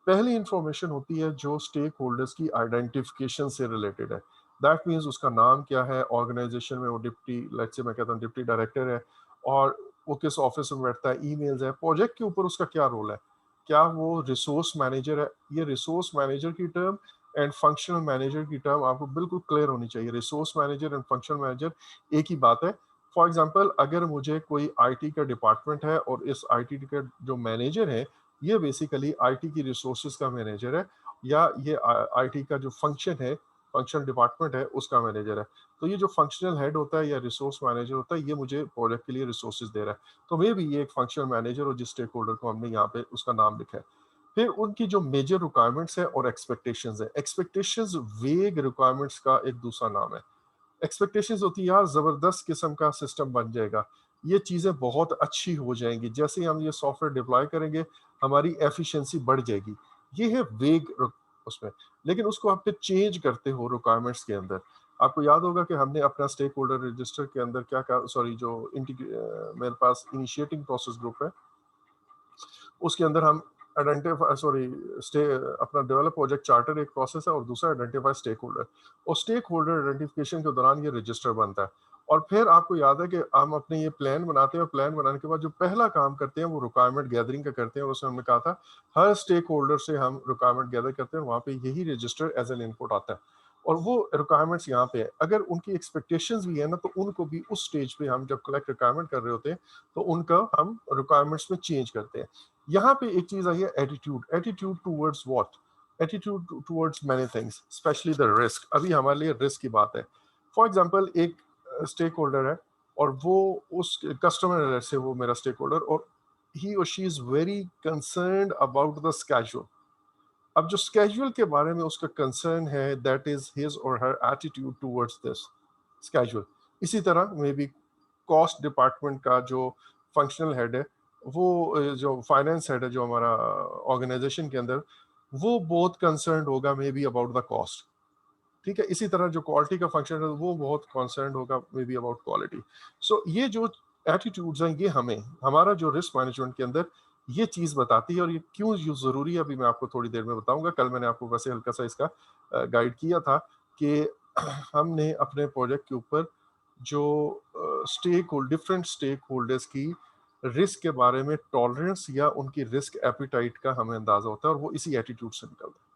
पहली इंफॉर्मेशन होती है जो स्टेक होल्डर्स की आइडेंटिफिकेशन से रिलेटेड है। दैट मीन्स उसका नाम क्या है, ऑर्गेनाइजेशन में वो डिप्टी, लेट्स से मैं कहता हूँ डिप्टी डायरेक्टर है, और वो किस ऑफिस में बैठता है, ईमेल्स है, प्रोजेक्ट के ऊपर उसका क्या रोल है, क्या वो रिसोर्स मैनेजर है। ये रिसोर्स मैनेजर की टर्म एंड फंक्शनल मैनेजर की टर्म आपको बिल्कुल क्लियर होनी चाहिए। Resource manager and functional manager एक ही बात है। फॉर एग्जांपल, अगर मुझे कोई आईटी का डिपार्टमेंट है और इस आईटी का जो मैनेजर है ये बेसिकली आईटी की रिसोर्सेज का मैनेजर है, या ये आईटी का जो फंक्शन है, फंक्शनल डिपार्टमेंट है, उसका मैनेजर है। तो ये जो फंक्शनल हेड होता है या रिसोर्स मैनेजर होता है, ये मुझे प्रोजेक्ट के लिए रिसोर्सेज दे रहा है। तो मे भी ये एक फंक्शनल मैनेजर और जिस स्टेक होल्डर को हमने यहाँ पे उसका नाम लिखा है। फिर उनकी जो मेजर रिक्वायरमेंट्स है और एक्सपेक्टेशंस है। एक्सपेक्टेशंस वेग रिक्वायरमेंट्स का एक दूसरा नाम है। एक्सपेक्टेशंस होती है यार जबरदस्त किस्म का सिस्टम बन जाएगा, ये चीजें बहुत अच्छी हो जाएंगी, जैसे ही हम ये सॉफ्टवेयर डिप्लॉय करेंगे हमारी एफिशिएंसी बढ़ जाएगी। ये है वेग उसमें। लेकिन उसको आप फिर चेंज करते हो रिक्वायरमेंट्स के अंदर। आपको याद होगा कि हमने अपना स्टेक होल्डर रजिस्टर के अंदर क्या क्या, सॉरी, जो मेरे पास इनिशिएटिंग प्रोसेस ग्रुप है उसके अंदर हम आइडेंटिफाई, सॉरी, स्टे अपना डेवलप प्रोजेक्ट चार्टर एक प्रोसेस है, और दूसरा आइडेंटिफाई स्टेक होल्डर। और स्टेक होल्डर आइडेंटिफिकेशन के दौरान ये रजिस्टर बनता है। और फिर आपको याद है कि हम अपने ये प्लान बनाते हैं, और प्लान बनाने के बाद जो पहला काम करते हैं वो रिक्वायरमेंट गैदरिंग का करते हैं, और उसमें हमने कहा था हर स्टेक होल्डर से हम रिक्वायरमेंट गैदर करते हैं, वहाँ पे यही रजिस्टर एज एन इनपुट आता है। और वो रिक्वायरमेंट्स यहाँ पे है, अगर उनकी एक्सपेक्टेशंस भी है ना, तो उनको भी उस स्टेज पे हम जब कलेक्ट रिक्वायरमेंट कर रहे होते हैं तो उनका हम रिक्वायरमेंट्स में चेंज करते हैं। यहाँ पे एक चीज आई है, attitude. Attitude towards what? Attitude towards many things, specially the risk. अभी हमारे लिए रिस्क की बात है। फॉर एग्जांपल, एक स्टेक होल्डर है और वो उस कस्टमर से, वो मेरा स्टेक होल्डर, और ही और she is very concerned about the schedule. अब जो स्केड्यूल के बारे में उसका कंसर्न है, दैट इज हिज और हर एटीट्यूड टूवर्ड्स दिस स्केड्यूल। इसी तरह मे बी कॉस्ट डिपार्टमेंट का जो फंक्शनल हेड है, वो जो फाइनेंस हेड है जो हमारा ऑर्गेनाइजेशन के अंदर, वो बहुत कंसर्न होगा may be about the cost. ठीक है, इसी तरह जो क्वालिटी का फंक्शन है वो बहुत कंसर्न होगा मे बी अबाउट क्वालिटी। सो ये जो एटीट्यूड्स हैं, ये हमें हमारा जो रिस्क मैनेजमेंट के अंदर ये चीज बताती है, और ये क्यों जरूरी है अभी मैं आपको थोड़ी देर में बताऊंगा। कल मैंने आपको वैसे हल्का सा इसका गाइड किया था कि हमने अपने प्रोजेक्ट के ऊपर जो डिफरेंट स्टेक होल्डर्स की रिस्क के बारे में टॉलरेंस या उनकी रिस्क एपिटाइट का हमें अंदाजा होता है, और वो इसी एटीट्यूड से निकलता है।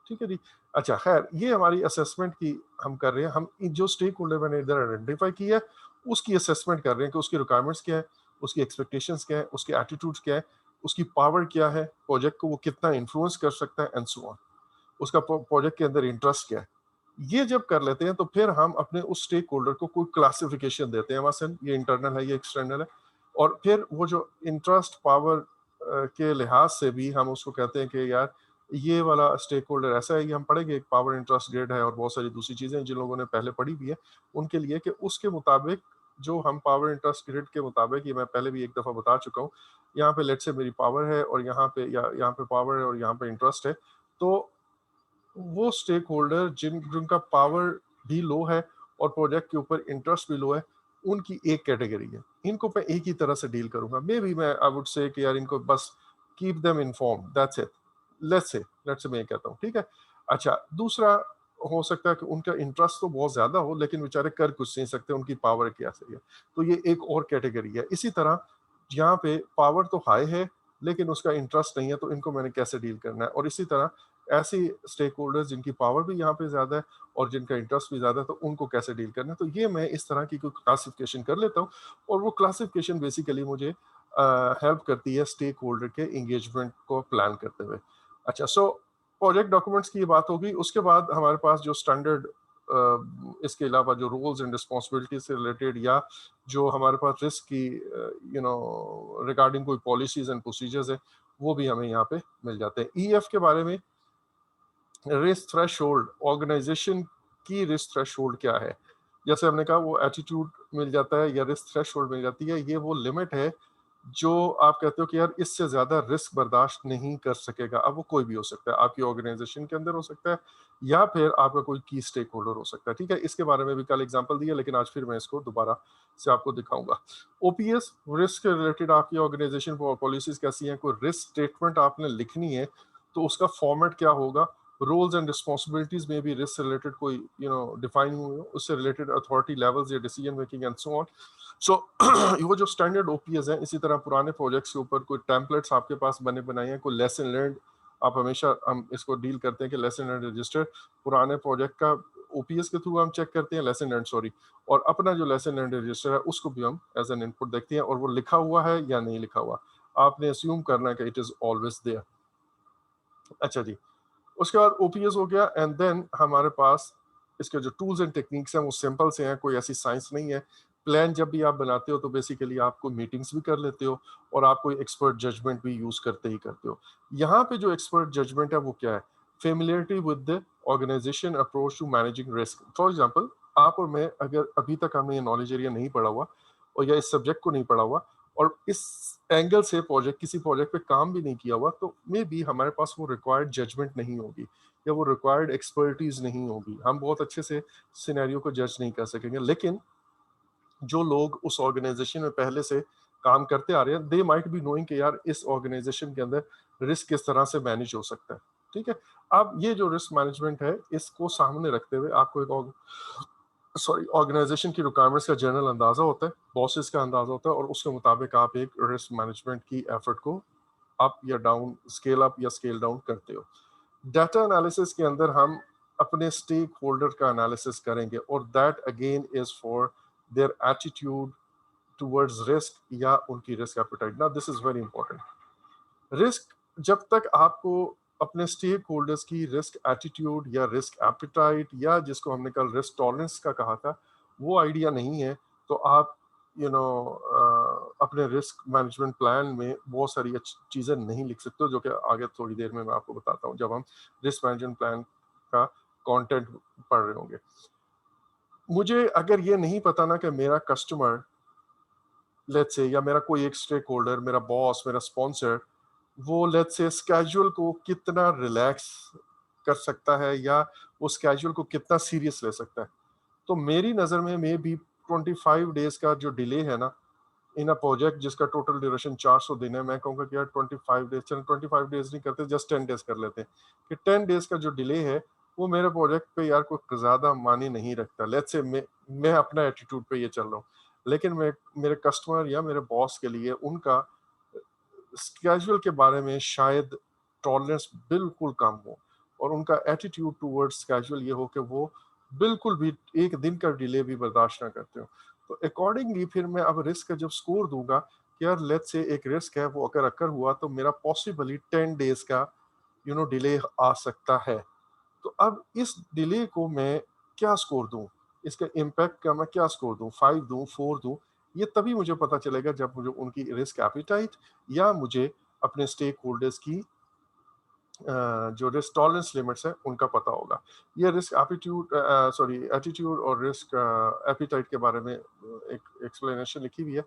ठीक है जी। अच्छा, खैर, ये हमारी असेसमेंट की हम कर रहे हैं। हम जो स्टेक होल्डर मैंने इधर आइडेंटिफाई किया है उसकी असेसमेंट कर रहे हैं कि उसकी रिक्वायरमेंट्स क्या है, उसकी एक्सपेक्टेशंस क्या है, उसके एटीट्यूड्स क्या है, उसकी पावर क्या है, प्रोजेक्ट को वो कितना इन्फ्लुएंस कर सकता है एंड सो ऑन, उसका प्रोजेक्ट के अंदर इंटरेस्ट क्या है। ये जब कर लेते हैं तो फिर हम अपने उस स्टेक होल्डर को कोई क्लासिफिकेशन देते हैं, वहां ये इंटरनल है, ये एक्सटर्नल है। और फिर वो जो इंटरेस्ट पावर के लिहाज से भी हम उसको कहते हैं कि यार ये वाला स्टेक होल्डर ऐसा है। ये हम पढ़ेंगे, एक पावर इंटरेस्ट ग्रेड है और बहुत सारी दूसरी चीजें जिन लोगों ने पहले पढ़ी भी है उनके लिए, कि उसके मुताबिक जो हम पावर इंटरेस्ट ग्रेड के मुताबिक, ये मैं पहले भी एक दफा बता चुका हूँ, यहाँ पे लेट से मेरी पावर है और यहाँ पे यहाँ पे पावर है और यहाँ पे इंटरेस्ट है। तो वो स्टेक होल्डर जिनका पावर भी लो है और प्रोजेक्ट के ऊपर इंटरेस्ट भी लो है, उनकी एक कैटेगरी है। इनको मैं एक ही तरह से डील करूंगा। मे बी मैं आई वुड से कि यार इनको बस keep them inform, that's it. Let's say मैं ये कहता हूँ, ठीक है। अच्छा, दूसरा हो सकता है कि उनका इंटरेस्ट तो बहुत ज्यादा हो लेकिन बेचारे कर कुछ नहीं सकते, उनकी पावर क्या सही है, तो ये एक और कैटेगरी है। इसी तरह यहाँ पे पावर तो हाई है लेकिन उसका इंटरेस्ट नहीं है, तो इनको मैंने कैसे डील करना है। और इसी तरह ऐसी स्टेक होल्डर्स जिनकी पावर भी यहाँ पे ज्यादा है और जिनका इंटरेस्ट भी ज्यादा है, तो उनको कैसे डील करना है। तो ये मैं इस तरह की कोई क्लासिफिकेशन कर लेता हूँ, और वो क्लासिफिकेशन बेसिकली मुझे हेल्प करती है स्टेक होल्डर के इंगेजमेंट को प्लान करते हुए। अच्छा, सो प्रोजेक्ट डॉक्यूमेंट्स की बात होगी। उसके बाद हमारे पास जो स्टैंडर्ड इसके अलावा जो रूल्स एंड रिस्पॉन्सिबिलिटी से रिलेटेड या जो हमारे पास रिस्क की रिगार्डिंग कोई पॉलिसीज एंड प्रोसीजर्स है, वो भी हमें यहाँ पे मिल जाते हैं। ईएफ के बारे में, रिस्क थ्रेशोल्ड, ऑर्गेनाइजेशन की रिस्क थ्रेशोल्ड क्या है, जैसे हमने कहा वो एटीट्यूड मिल जाता है या रिस्क थ्रेशोल्ड मिल जाती है। ये वो लिमिट है जो आप कहते हो कि यार इससे ज्यादा रिस्क बर्दाश्त नहीं कर सकेगा। अब वो कोई भी हो सकता है, आपकी ऑर्गेनाइजेशन के अंदर हो सकता है या फिर आपका कोई की स्टेक होल्डर हो सकता है। ठीक है, इसके बारे में भी कल एग्जांपल दिया, लेकिन आज फिर मैं इसको दोबारा से आपको दिखाऊंगा। ओपीएस, रिस्क के रिलेटेड आपकी ऑर्गेनाइजेशन पॉलिसीज कैसी हैं, कोई रिस्क स्टेटमेंट आपने लिखनी है तो उसका फॉर्मेट क्या होगा, रोल्स एंड रिस्पॉन्सिबिलिटीज में भी रिस्क से रिलेटेड कोई डिफाइन हुए हो, उससे रिलेटेड अथॉरिटी लेवल्स या decision making and so on. So वो जो स्टैंडर्ड ओपीएस है, इसी तरह पुराने प्रोजेक्ट्स के ऊपर कोई टेम्पलेट्स आपके पास बने बनाए हैं, कोई लेसन लर्न, आप हमेशा हम इसको डील करते हैं कि लेसन लर्न रजिस्टर पुराने प्रोजेक्ट का ओपीएस के थ्रू हम चेक करते हैं, लेसन लर्न सॉरी, और अपना जो लेसन लर्न रजिस्टर है उसको भी हम एज एन इनपुट देखते हैं, और वो लिखा हुआ है या नहीं लिखा हुआ, आपने अस्यूम करना है कि इट इज ऑलवेज देयर। अच्छा जी, उसके बाद ओपीएस हो गया, एंड देन हमारे पास इसके जो टूल्स एंड टेक्निक्स हैं वो सिंपल से हैं, कोई ऐसी साइंस नहीं है। प्लान जब भी आप बनाते हो तो बेसिकली आपको मीटिंग्स भी कर लेते हो और आप कोई एक्सपर्ट जजमेंट भी यूज करते ही करते हो। यहाँ पे जो एक्सपर्ट जजमेंट है वो क्या है, familiarity with the organisation approach to managing risk. For example, आप और मैं अगर अभी तक हमने ये नॉलेज एरिया नहीं पढ़ा हुआ और या इस सब्जेक्ट को नहीं पढ़ा हुआ और इस एंगल से किसी प्रोजेक्ट पे काम भी नहीं किया हुआ, तो मे बी हमारे पास वो रिक्वायर्ड जजमेंट नहीं होगी या वो रिक्वायर्ड एक्सपर्टीज नहीं होगी, हम बहुत अच्छे से सिनेरियो को जज नहीं कर सकेंगे। लेकिन जो लोग उस ऑर्गेनाइजेशन में पहले से काम करते आ रहे हैं, दे माइट बी नोइंग कि यार इस ऑर्गेनाइजेशन के अंदर रिस्क किस तरह से मैनेज हो सकता है। ठीक है, अब ये जो रिस्क मैनेजमेंट है इसको सामने रखते हुए आपको एक ऑर्गेनाइजेशन की रिक्वायरमेंट्स का जनरल अंदाजा होता है, बॉसेस का अंदाजा होता है, और उसके मुताबिक आप एक रिस्क मैनेजमेंट की एफर्ट को अप या डाउन, स्केल अप या स्केल डाउन करते हो। डाटा एनालिसिस के अंदर हम अपने स्टेक होल्डर का एनालिसिस करेंगे, और that again is for their attitude towards risk या उनकी रिस्क एपेटाइट। ना this is very important. Risk, जब तक आपको अपने स्टेक होल्डर्स की रिस्क एटीट्यूड या रिस्क एपेटाइट या जिसको हमने कल रिस्क टॉलरेंस का कहा था वो आइडिया नहीं है, तो आप अपने रिस्क मैनेजमेंट प्लान में बहुत सारी चीज़ें नहीं लिख सकते हो, जो कि आगे थोड़ी देर में मैं आपको बताता हूँ जब हम रिस्क मैनेजमेंट प्लान का कंटेंट पढ़ रहे होंगे। मुझे अगर ये नहीं पता ना कि मेरा कस्टमर, लेट्स से, या मेरा कोई एक स्टेक होल्डर, मेरा बॉस, मेरा स्पॉन्सर, वो लेट्स से स्केड्यूल को कितना रिलैक्स कर सकता है या वो स्केड्यूल को कितना सीरियस ले सकता है, तो मेरी नज़र में मे बी 25 डेज का जो डिले है ना इन अ प्रोजेक्ट जिसका टोटल ड्यूरेशन 400 दिन है, मैं कहूँगा कि यार 25 डेज, चलो 25 डेज नहीं करते, जस्ट 10 डेज कर लेते हैं कि 10 डेज का जो डिले है वो मेरे प्रोजेक्ट पे यार कोई ज़्यादा मानी नहीं रखता। लेट्स से मैं अपना एटीट्यूड पे ये चल रहा हूँ, लेकिन मैं मेरे कस्टमर या मेरे बॉस के लिए उनका स्केड्यूल के बारे में शायद टॉलरेंस बिल्कुल कम हो और उनका एटीट्यूड टूवर्ड्स स्केड्यूल ये हो कि वो बिल्कुल भी एक दिन का डिले भी बर्दाश्त ना करते हो। तो अकॉर्डिंगली फिर मैं अब रिस्क का जब स्कोर दूंगा कि यार लेट्स से एक रिस्क है वो अगर अकर हुआ तो मेरा पॉसिबली 10 डेज का डिले आ सकता है। तो अब इस डिले को मैं क्या स्कोर दूं, इसका इम्पैक्ट का मैं क्या स्कोर दूं, 5 दूं, 4 दूं, ये तभी मुझे पता चलेगा जब मुझे उनकी रिस्क एपिटाइट या मुझे अपने स्टेक होल्डर्स की जो रिस्क टॉलरेंस लिमिट्स है उनका पता होगा। ये रिस्क एपिट्यूड सॉरी एटीट्यूड और रिस्क एपिटाइट के बारे में एक एक्सप्लेनेशन लिखी हुई है,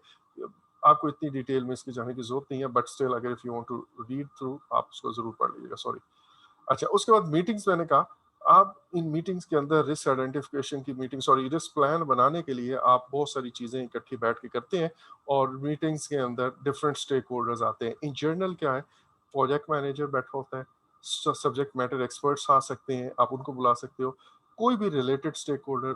आपको इतनी डिटेल में इसकी जाने की जरूरत नहीं है, बट स्टिल अगर if you want to read through आप उसको जरूर पढ़ लीजिएगा। सॉरी। अच्छा, उसके बाद मीटिंग्स, मैंने कहा आप इन मीटिंग्स के अंदर रिस्क आइडेंटिफिकेशन की मीटिंग, सॉरी, रिस्क प्लान बनाने के लिए आप बहुत सारी चीजें इकट्ठी बैठ के करते हैं, और मीटिंग्स के अंदर डिफरेंट स्टेक होल्डर्स आते हैं। इन जनरल क्या है, प्रोजेक्ट मैनेजर बैठा होता है, सब्जेक्ट मैटर एक्सपर्ट्स आ सकते हैं, आप उनको बुला सकते हो, कोई भी related stakeholder,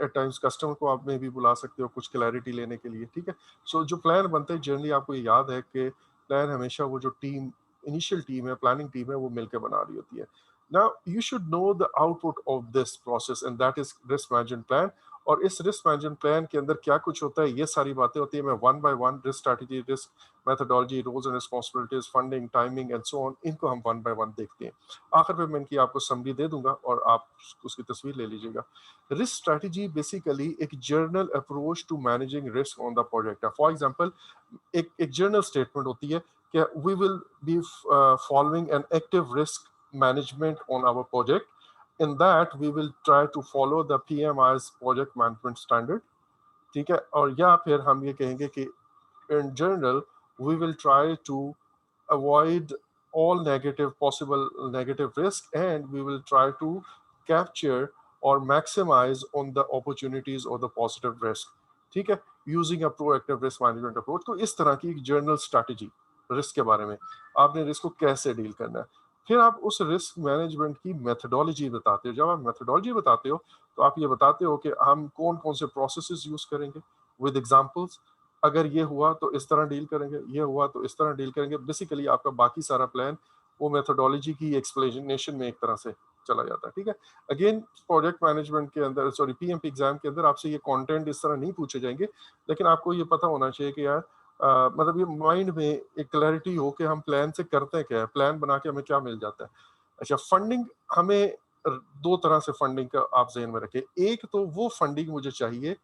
at times customer को आप में भी बुला सकते हो कुछ क्लैरिटी लेने के लिए। ठीक है, सो जो प्लान बनते हैं जनरली आपको ये याद है कि प्लान हमेशा वो जो टीम, इनिशियल टीम है, प्लानिंग टीम है, वो मिलकर बना रही होती है। Now you should know the output of this process and that is risk management plan, और इस रिस्क मैनेजमेंट प्लान के अंदर क्या कुछ होता है, ये सारी बातें होती है। मैं one by one risk strategy, risk methodology, roles and responsibilities, funding, timing and so on, इनको हम वन बाय वन देखते हैं। आखिर में मैं इनकी आपको समरी दे दूंगा और आप उसकी तस्वीर ले लीजिएगा। रिस्क स्ट्रैटेजी बेसिकली एक general approach to managing risk on the project है। फॉर एग्जांपल, एक जर्नल स्टेटमेंट होती है कि we will be following an active risk management on our project, in that we will try to follow the PMI's project management standard. ठीक है, और या फिर हम ये कहेंगे कि in general we will try to avoid all negative possible negative risk, and we will try to capture or maximize on the opportunities or the positive risk। ठीक है, using a proactive risk management approach. तो इस तरह की एक journal strategy risk के बारे में, आपने रिस्क को कैसे डील करना है। फिर आप उस रिस्क मैनेजमेंट की मेथोडोलॉजी बताते हो। जब आप मेथोडोलॉजी बताते हो तो आप ये बताते हो कि हम कौन कौन से प्रोसेसेस यूज करेंगे विद एग्जांपल्स। अगर ये हुआ तो इस तरह डील करेंगे, ये हुआ तो इस तरह डील करेंगे। बेसिकली आपका बाकी सारा प्लान वो मेथोडोलॉजी की एक्सप्लेनेशन में एक तरह से चला जाता है। ठीक है, अगेन प्रोजेक्ट मैनेजमेंट के अंदर, सॉरी PMP एग्जाम के अंदर आपसे ये कंटेंट इस तरह नहीं पूछे जाएंगे, लेकिन आपको ये पता होना चाहिए कि यार मतलब ये माइंड में एक क्लैरिटी हो कि हम प्लान से करते क्या है, प्लान बना के हमें क्या मिल जाता है। अच्छा, फंडिंग हमें दो तरह से फंडिंग का आप जहन में रखें। एक तो वो फंडिंग मुझे चाहिए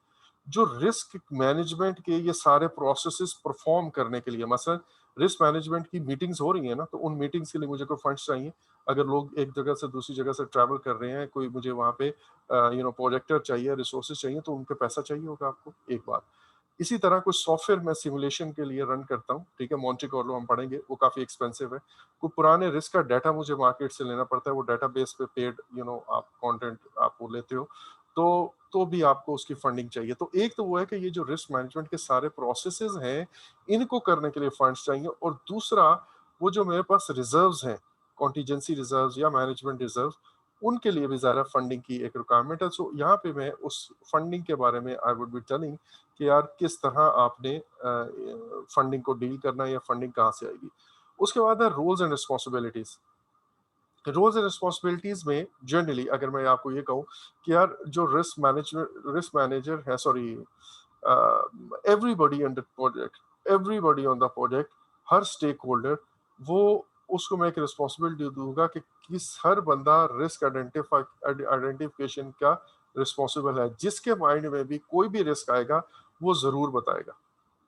जो रिस्क मैनेजमेंट के ये सारे प्रोसेसेस परफॉर्म करने के लिए, मसलन रिस्क मैनेजमेंट की मीटिंग्स हो रही है ना, तो उन मीटिंग्स के लिए मुझे कोई फंड्स चाहिए। अगर लोग एक जगह से दूसरी जगह से ट्रैवल कर रहे हैं, कोई मुझे वहाँ पे प्रोजेक्टर चाहिए, रिसोर्सेज चाहिए, तो उनके पैसा चाहिए होगा आपको, एक बात। इसी तरह कुछ सॉफ्टवेयर मैं सिमुलेशन के लिए रन करता हूँ, ठीक है, मॉन्टे कार्लो हम पढ़ेंगे, वो काफ़ी एक्सपेंसिव है। कोई पुराने रिस्क का डाटा मुझे मार्केट से लेना पड़ता है, वो डाटा बेस पे पेड आप कंटेंट आप वो लेते हो, तो भी आपको उसकी फंडिंग चाहिए। तो एक तो वो है कि ये जो रिस्क मैनेजमेंट के सारे प्रोसेसेस हैं, इनको करने के लिए फंड्स चाहिए। और दूसरा, वो जो मेरे पास रिजर्व्स हैं, कॉन्टीजेंसी रिजर्व्स या मैनेजमेंट रिजर्व, उनके लिए भी ज़्यादा फंडिंग की एक रिक्वायरमेंट है। सो यहाँ पे मैं उस फंडिंग के बारे में आई वुड बी टेलिंग कि यार किस तरह आपने फंडिंग को डील करना है या फंडिंग कहाँ से आएगी। उसके बाद है roles and responsibilities. Roles and responsibilities में जनरली अगर मैं आपको ये कहूँ कि यार जो रिस्क मैनेजर है, sorry, everybody on the project, everybody on the project, हर स्टेक होल्डर, वो उसको मैं एक रिस्पॉन्सिबिलिटी दूंगा कि किस हर बंदा रिस्क आइडेंटिफिकेशन का रिस्पॉन्सिबल है। जिसके माइंड में भी कोई भी रिस्क आएगा वो जरूर बताएगा,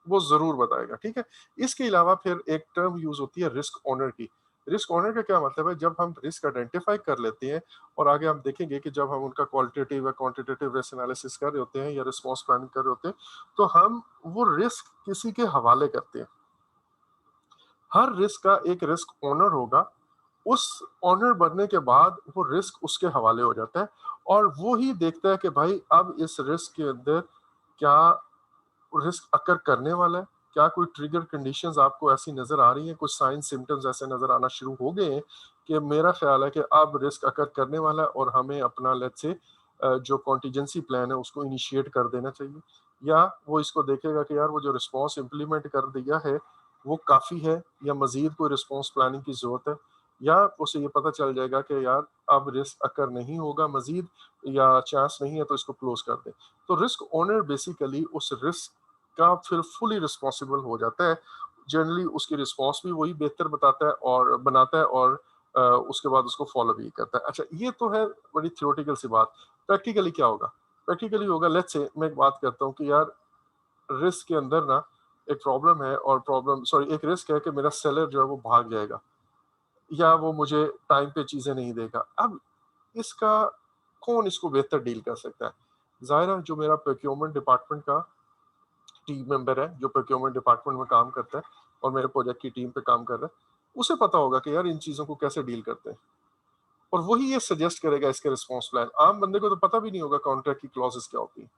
वो जरूर बताएगा। ठीक है, इसके अलावा फिर एक टर्म यूज होती है रिस्क ऑनर की। रिस्क ऑनर का क्या मतलब है, जब हम रिस्क आइडेंटिफाई कर लेते हैं और आगे हम देखेंगे कि जब हम उनका क्वालिटेटिव या क्वांटिटेटिव रिस्क एनालिसिस कर रहे होते हैं या रिस्पॉन्स प्लानिंग कर रहे होते हैं, तो हम वो रिस्क किसी के हवाले करते हैं। हर रिस्क का एक रिस्क ऑनर होगा, उस ऑनर बनने के बाद वो रिस्क उसके हवाले हो जाता है और वो ही देखता है कि भाई अब इस रिस्क के अंदर क्या रिस्क अकर करने वाला है, क्या कोई ट्रिगर कंडीशंस आपको ऐसी नजर आ रही हैं, कुछ साइन सिम्टम्स ऐसे नजर आना शुरू हो गए हैं कि मेरा ख्याल है कि अब रिस्क अकर करने वाला है और हमें अपना लेट्स से जो कॉन्टीजेंसी प्लान है उसको इनिशिएट कर देना चाहिए। या वो इसको देखेगा कि यार वो जो रिस्पॉन्स इम्प्लीमेंट कर दिया है वो काफ़ी है या मजीद कोई रिस्पॉन्स प्लानिंग की ज़रूरत है। या उसे ये पता चल जाएगा कि यार अब रिस्क अकर नहीं होगा मजीद या चांस नहीं है, तो इसको क्लोज कर दे। तो रिस्क ओनर बेसिकली उस रिस्क का फिर फुली रिस्पॉन्सिबल हो जाता है। जनरली उसकी रिस्पॉन्स भी वही बेहतर बताता है और बनाता है और उसके बाद उसको फॉलो भी करता है। अच्छा, ये तो है बड़ी थियोरेटिकल सी बात। प्रैक्टिकली क्या होगा? प्रैक्टिकली होगा, लेट्स से मैं एक बात करता हूँ कि यार रिस्क के अंदर ना एक प्रॉब्लम है, और प्रॉब्लम सॉरी एक रिस्क है कि मेरा सेलर जो है वो भाग जाएगा या वो मुझे टाइम पे चीजें नहीं देगा। अब इसका कौन इसको बेहतर डील कर सकता है? जाहिर है जो मेरा प्रोक्योरमेंट डिपार्टमेंट का टीम मेंबर है, जो प्रोक्योरमेंट डिपार्टमेंट में काम करता है और मेरे प्रोजेक्ट की टीम पे काम कर रहा है, उसे पता होगा कि यार इन चीजों को कैसे डील करते हैं, और वही ये सजेस्ट करेगा इसके रिस्पॉन्स प्लान। आम बंदे को तो पता भी नहीं होगा कॉन्ट्रैक्ट की क्लॉजेस क्या होती है,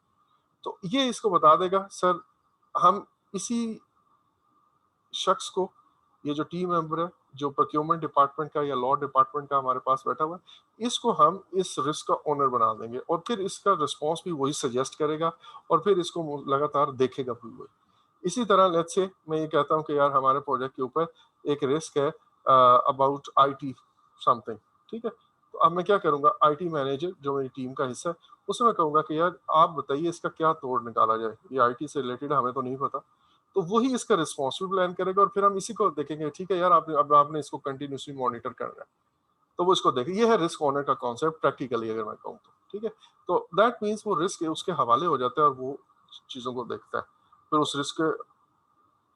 तो ये इसको बता देगा। सर, हम इसी शख्स को, ये जो टीम मेंबर है जो प्रोक्योरमेंट डिपार्टमेंट का या लॉ डिपार्टमेंट का हमारे पास बैठा हुआ है, इसको हम इस रिस्क का ओनर बना देंगे और फिर इसका रिस्पॉन्स भी वही सजेस्ट करेगा और फिर इसको लगातार देखेगा भी वही। इसी तरह लेट्स से मैं ये कहता हूँ कि यार हमारे प्रोजेक्ट के ऊपर एक रिस्क है अबाउट आईटी समथिंग, ठीक है, तो अब मैं क्या करूंगा, आईटी मैनेजर जो मेरी टीम का हिस्सा है, उससे मैं कहूंगा कि यार आप बताइए इसका क्या तोड़ निकाला जाए, ये आईटी से रिलेटेड हमें तो नहीं पता। तो वही इसका रिस्पॉन्सिबल प्लान करेगा और फिर हम इसी को देखेंगे, ठीक है यार आपने अब आपने इसको कंटिन्यूसली मॉनिटर करना है, तो वो इसको देखे। ये है रिस्क ऑनर का कॉन्सेप्ट प्रैक्टिकली अगर मैं कहूँ तो, ठीक है। तो दैट मीन्स वो रिस्क उसके हवाले हो जाता है और वो चीजों को देखता है। फिर उस रिस्क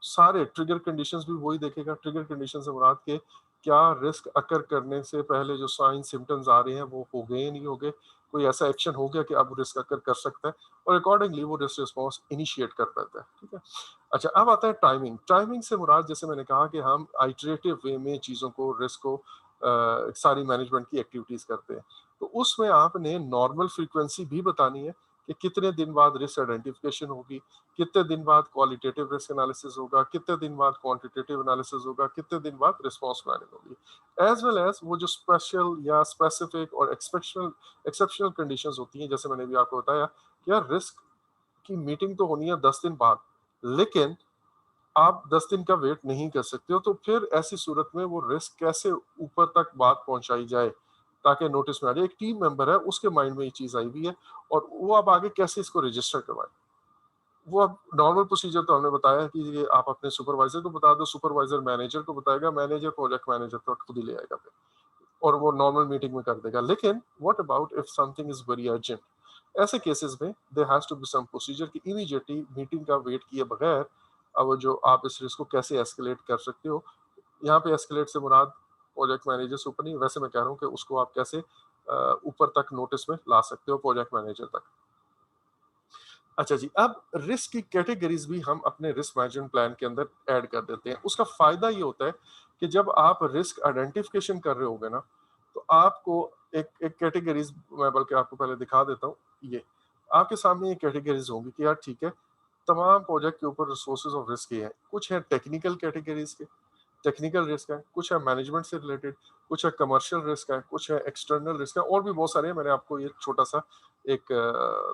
सारे ट्रिगर कंडीशंस भी वही देखेगा। ट्रिगर कंडीशन से मुराद के क्या रिस्क अकर करने से पहले जो साइन सिम्टम्स आ रहे हैं वो हो गए नहीं हो गए, कोई ऐसा एक्शन हो गया कि अब रिस्क अकर कर सकता है, और अकॉर्डिंगली वो रिस्क रिस्पॉन्स इनिशिएट कर पाता है, ठीक है। अच्छा, अब आता है टाइमिंग। टाइमिंग से मुराद जैसे मैंने कहा कि हम आइटरेटिव वे में चीज़ों को, रिस्क को, सारी मैनेजमेंट की एक्टिविटीज करते हैं। तो उसमें आपने नॉर्मल फ्रीक्वेंसी भी बतानी है कि कितने दिन बाद रिस्क आइडेंटिफिकेशन होगी, कितने दिन बाद क्वालिटेटिव रिस्क एनालिसिस होगा, कितने दिन बाद क्वांटिटेटिव एनालिसिस होगा, कितने दिन बाद रिस्पांस प्लानिंग होगी, एज वेल एज वो जो स्पेशल या स्पेसिफिक और एक्सेप्शनल कंडीशंस होती हैं। जैसे मैंने भी आपको बताया कि यार रिस्क की मीटिंग तो होनी है 10 दिन बाद, लेकिन आप 10 दिन का वेट नहीं कर सकते हो, तो फिर ऐसी सूरत में वो रिस्क कैसे ऊपर तक बात पहुंचाई जाए ताकि नोटिस में आ जाए। एक टीम मेंबर है, उसके माइंड में ये चीज आई हुई है और वो अब आगे कैसे इसको रजिस्टर करवाए। वो अब नॉर्मल प्रोसीजर तो हमने बताया कि ये आप अपने सुपरवाइजर को बता दो, सुपरवाइजर मैनेजर को बताएगा, मैनेजर प्रोजेक्ट मैनेजर तक खुद ही ले आएगा फिर, और वो नॉर्मल मीटिंग में कर देगा। लेकिन what about if something is very urgent, ऐसे केसेस में there has to be some procedure कि इमीडिएटली मीटिंग का वेट किए बगैर अब जो आप इस रिस्क को कैसे एस्केलेट कर सकते हो। यहाँ पे एस्केलेट से मुराद प्रोजेक्ट मैनेजर से ऊपर नहीं, वैसे मैं कह रहा हूँ कि उसको आप कैसे ऊपर तक नोटिस में ला सकते हो, प्रोजेक्ट मैनेजर तक। अच्छा जी, अब रिस्क की कैटेगरीज भी हम अपने रिस्क मैनेजमेंट प्लान के अंदर ऐड कर देते हैं। उसका फायदा ये होता है कि जब आप रिस्क आइडेंटिफिकेशन कर रहे होगे ना, तो आपको एक एक कैटेगरीज, मैं बल्कि आपको पहले दिखा देता हूँ। ये आपके सामने ये कैटेगरीज होंगी कि यार ठीक है, तमाम प्रोजेक्ट के ऊपर रिसोर्सेज ऑफ रिस्क ये हैं। कुछ है टेक्निकल कैटेगरीज के, टेक्निकल रिस्क है, कुछ है मैनेजमेंट से रिलेटेड, कुछ है कमर्शियल रिस्क है, कुछ है एक्सटर्नल रिस्क है, और भी बहुत सारे हैं। मैंने आपको ये छोटा सा एक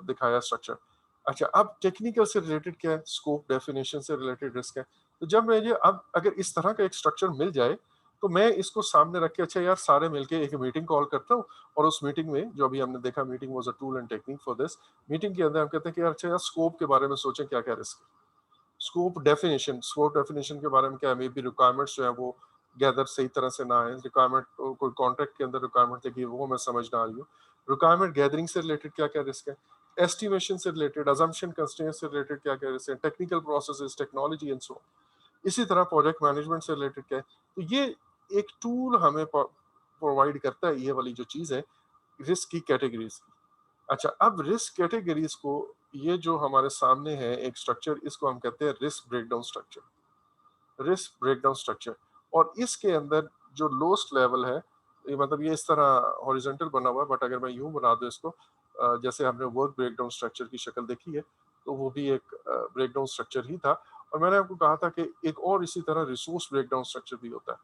दिखाया स्ट्रक्चर। अच्छा, अब टेक्निकल से रिलेटेड क्या है, स्कोप डेफिनेशन से रिलेटेड रिस्क है। तो जब मुझे अब अगर इस तरह का एक स्ट्रक्चर मिल जाए, तो मैं इसको सामने रख के अच्छा यार सारे मिलके एक मीटिंग कॉल करता हूँ, और उस मीटिंग में जो अभी हमने देखा, meeting was a tool and technique for this. Meeting के अंदर हम कहते हैं कि यार अच्छा यार स्कोप के बारे में सोचें, क्या क्या रिस्क। स्कोप डेफिनेशन के बारे में क्या है, मे बी रिक्वायरमेंट्स जो है वो गैदर सही तरह से ना है, रिक्वायरमेंट कोई कॉन्ट्रैक्ट के अंदर रिक्वायरमेंट देखिए वो मैं समझ ना आ रही हूँ। रिक्वायरमेंट गैदरिंग से रिलेटेड क्या क्या रिस्क है, एस्टिमेशन से रिलेटेड, अजम्पशन कंस्ट्रेंट से रिलेटेड क्या क्या रिस्क है, technical processes, technology and so. इसी तरह प्रोजेक्ट मैनेजमेंट से रिलेटेड क्या है। तो ये एक टूल हमें प्रोवाइड करता है, ये वाली जो चीज है रिस्क की कैटेगरीज की। अच्छा, अब रिस्क कैटेगरीज को, ये जो हमारे सामने है एक स्ट्रक्चर, इसको हम कहते हैं risk breakdown structure. Risk breakdown structure, और इसके अंदर जो लोएस्ट लेवल है, ये मतलब ये इस तरह हॉरिजॉन्टल बना हुआ है, बट अगर मैं यूं बना दूं इसको, जैसे हमने वर्क ब्रेकडाउन स्ट्रक्चर की शक्ल देखी है, तो वो भी एक ब्रेकडाउन स्ट्रक्चर ही था। और मैंने आपको कहा था कि एक और इसी तरह रिसोर्स ब्रेकडाउन स्ट्रक्चर भी होता है।